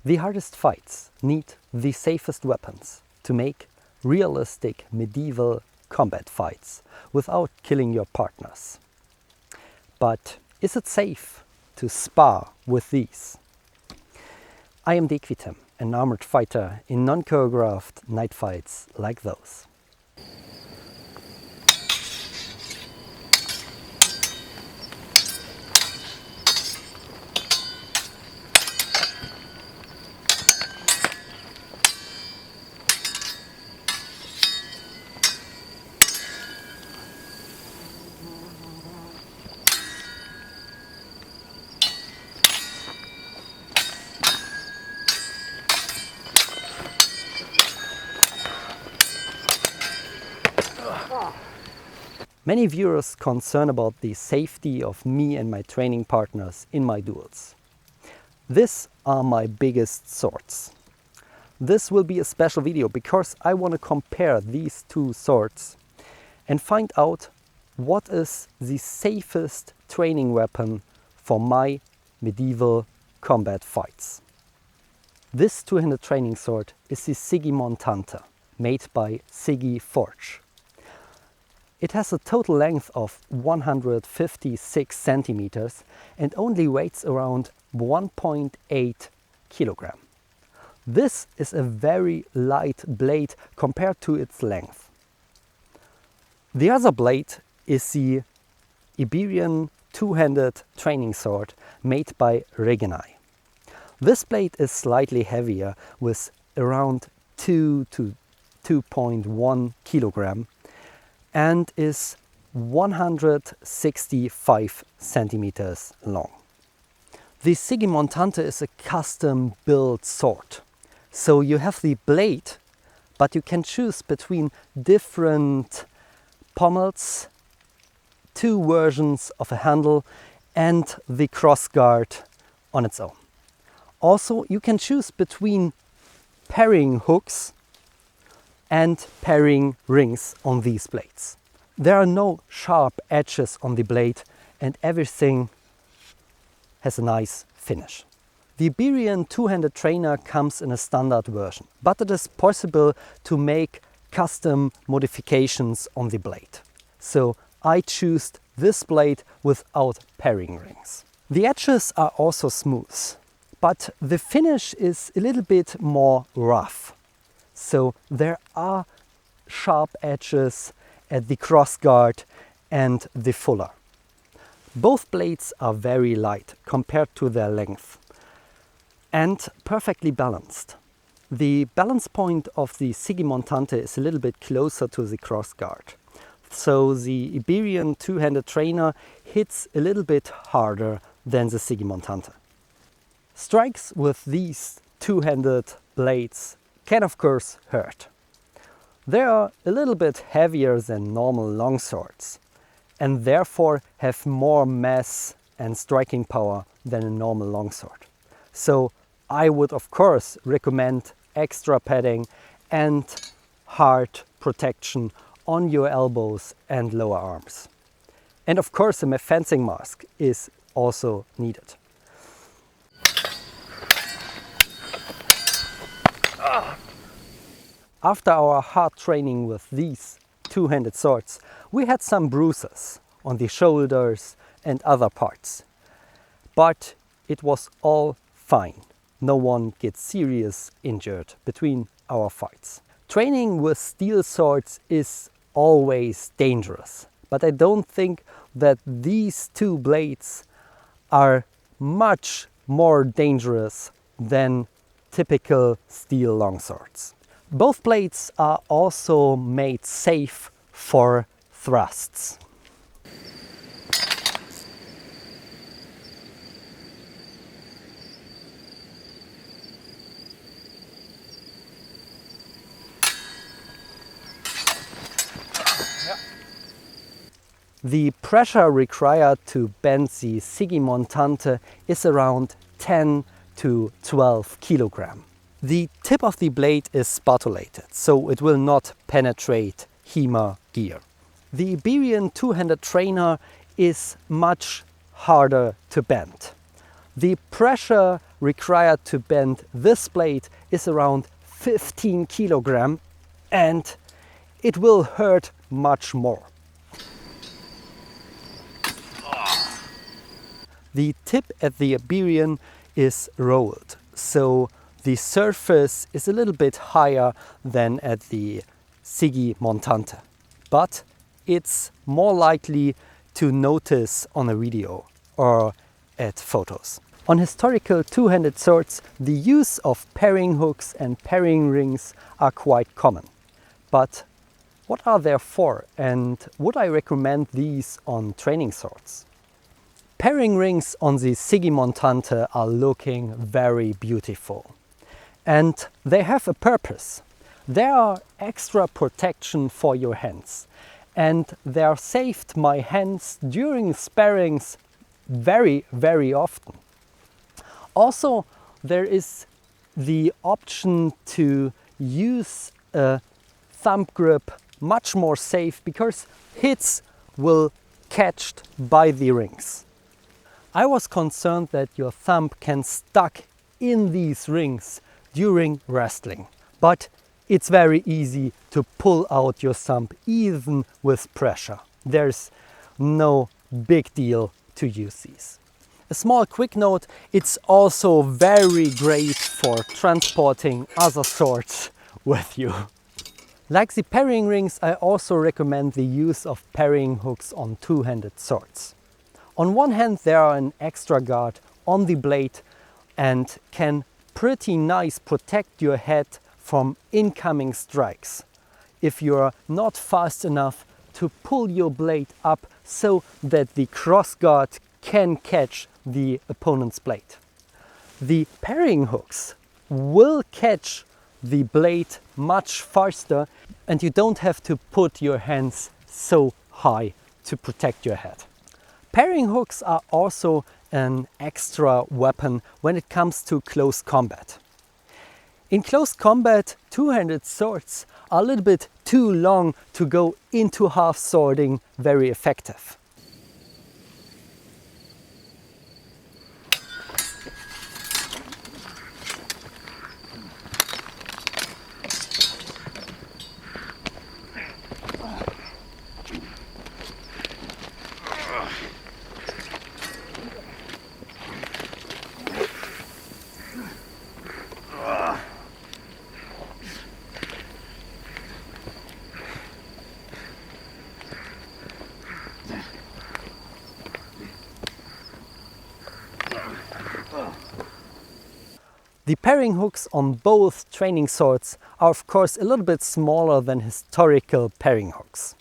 The hardest fights need the safest weapons to make realistic medieval combat fights without killing your partners. But is it safe to spar with these? I am Dequitem, an armored fighter in non-choreographed night fights like those. Many viewers concern about the safety of me and my training partners in my duels. These are my biggest swords. This will be a special video because I want to compare these two swords and find out what is the safest training weapon for my medieval combat fights. This two-handed training sword is the Sigi Montante, made by Sigi Forge. It has a total length of 156 centimeters and only weighs around 1.8 kilogram. This is a very light blade compared to its length. The other blade is the Iberian two-handed training sword made by Regenai. This blade is slightly heavier with around 2 to 2.1 kilogram and is 165 centimeters long. The Sigi Montante is a custom built sword. So you have the blade, but you can choose between different pommels, two versions of a handle and the crossguard on its own. Also, you can choose between parrying hooks and parrying rings on these blades. There are no sharp edges on the blade and everything has a nice finish. The Iberian two-handed trainer comes in a standard version, but it is possible to make custom modifications on the blade. So I choose this blade without parrying rings. The edges are also smooth, but the finish is a little bit more rough. So there are sharp edges at the crossguard and the fuller. Both blades are very light compared to their length and perfectly balanced. The balance point of the Sigi Montante is a little bit closer to the crossguard. So the Iberian two-handed trainer hits a little bit harder than the Sigi Montante. Strikes with these two-handed blades can of course hurt. They are a little bit heavier than normal longswords and therefore have more mass and striking power than a normal longsword. So I would of course recommend extra padding and hard protection on your elbows and lower arms. And of course a fencing mask is also needed. After our hard training with these two-handed swords, we had some bruises on the shoulders and other parts. But it was all fine. No one gets serious injured between our fights. Training with steel swords is always dangerous, but I don't think that these two blades are much more dangerous than typical steel longswords. Both blades are also made safe for thrusts. The pressure required to bend the Sigi Montante is around 10 to 12 kilogram. The tip of the blade is spatulated, so it will not penetrate HEMA gear. The Iberian two-handed trainer is much harder to bend. The pressure required to bend this blade is around 15 kilogram, and it will hurt much more. The tip at the Iberian is rolled, so the surface is a little bit higher than at the Sigi Montante, but it's more likely to notice on a video or at photos. On historical two-handed swords, the use of paring hooks and paring rings are quite common. But what are they for, and would I recommend these on training swords? Paring rings on the Sigi Montante are looking very beautiful, and they have a purpose. They are extra protection for your hands, and they are saved my hands during sparrings very often. Also, there is the option to use a thumb grip much more safe, because hits will catch by the rings. I was concerned that your thumb can stuck in these rings during wrestling, but it's very easy to pull out your thumb even with pressure. There's no big deal to use these. A small quick note, it's also very great for transporting other swords with you. Like the paring rings, I also recommend the use of paring hooks on two-handed swords. On one hand, there are an extra guard on the blade and can pretty nice protect your head from incoming strikes if you're not fast enough to pull your blade up so that the cross guard can catch the opponent's blade. The paring hooks will catch the blade much faster, and you don't have to put your hands so high to protect your head. Paring hooks are also an extra weapon when it comes to close combat. In close combat, two-handed swords are a little bit too long to go into half swording very effective. The paring hooks on both training swords are of course a little bit smaller than historical paring hooks,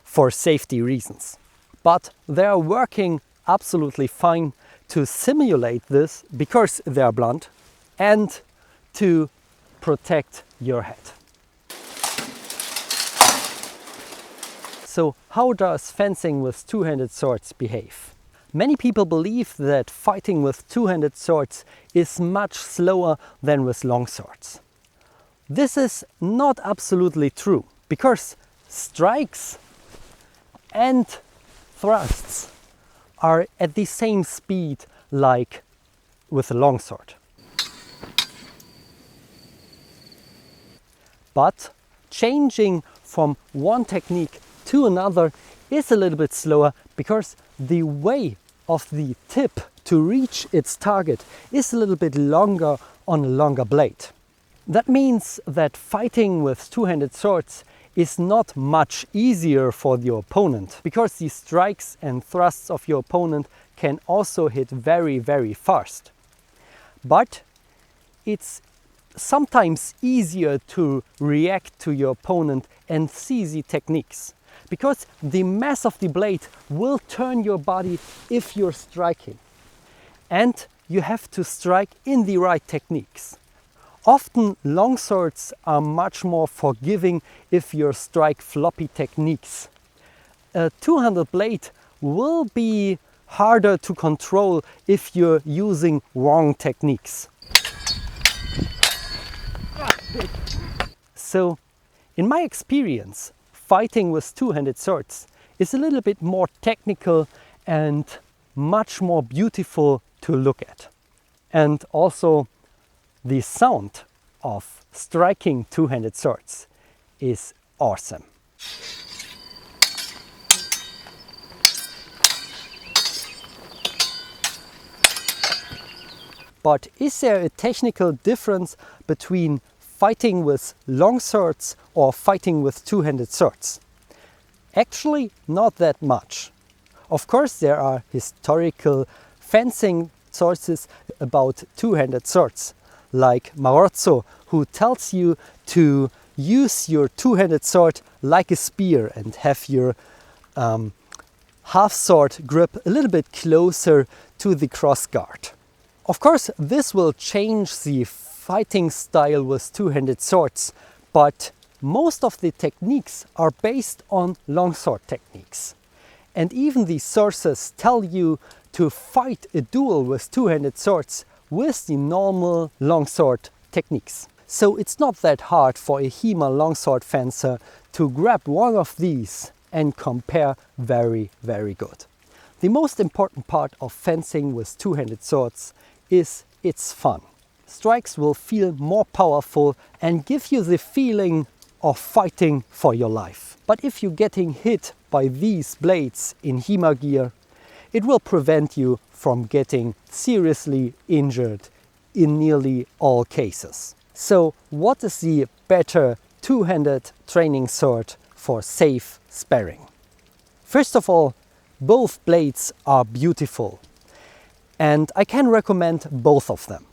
for safety reasons. But they are working absolutely fine to simulate this because they are blunt and to protect your head. So how does fencing with two-handed swords behave? Many people believe that fighting with two-handed swords is much slower than with long swords. This is not absolutely true, because strikes and thrusts are at the same speed like with a long sword. But changing from one technique to another is a little bit slower, because the way of the tip to reach its target is a little bit longer on a longer blade. That means that fighting with two-handed swords is not much easier for your opponent, because the strikes and thrusts of your opponent can also hit very fast. But it's sometimes easier to react to your opponent and see the techniques, because the mass of the blade will turn your body if you're striking. And you have to strike in the right techniques. Often long swords are much more forgiving if you strike floppy techniques. A two-handed blade will be harder to control if you're using wrong techniques. So, in my experience, fighting with two-handed swords is a little bit more technical and much more beautiful to look at. And also the sound of striking two-handed swords is awesome. But is there a technical difference between fighting with long swords or fighting with two-handed swords? Actually, not that much. Of course, there are historical fencing sources about two-handed swords, like Marozzo, who tells you to use your two-handed sword like a spear and have your half-sword grip a little bit closer to the crossguard. Of course, this will change the fighting style with two-handed swords, but most of the techniques are based on longsword techniques. And even the sources tell you to fight a duel with two-handed swords with the normal longsword techniques. So it's not that hard for a HEMA longsword fencer to grab one of these and compare very, very good. The most important part of fencing with two-handed swords is it's fun. Strikes will feel more powerful and give you the feeling of fighting for your life. But if you're getting hit by these blades in HEMA gear, it will prevent you from getting seriously injured in nearly all cases. So what is the better two-handed training sword for safe sparring? First of all, both blades are beautiful, and I can recommend both of them.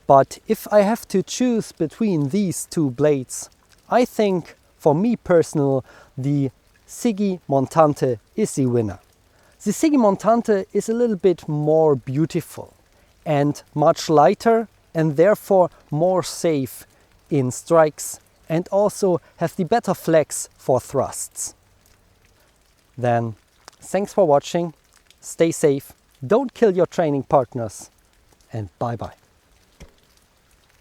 But if I have to choose between these two blades, I think for me personal, the Sigi Montante is the winner. The Sigi Montante is a little bit more beautiful and much lighter, and therefore more safe in strikes, and also have the better flex for thrusts. Then, thanks for watching, stay safe, don't kill your training partners, and bye bye.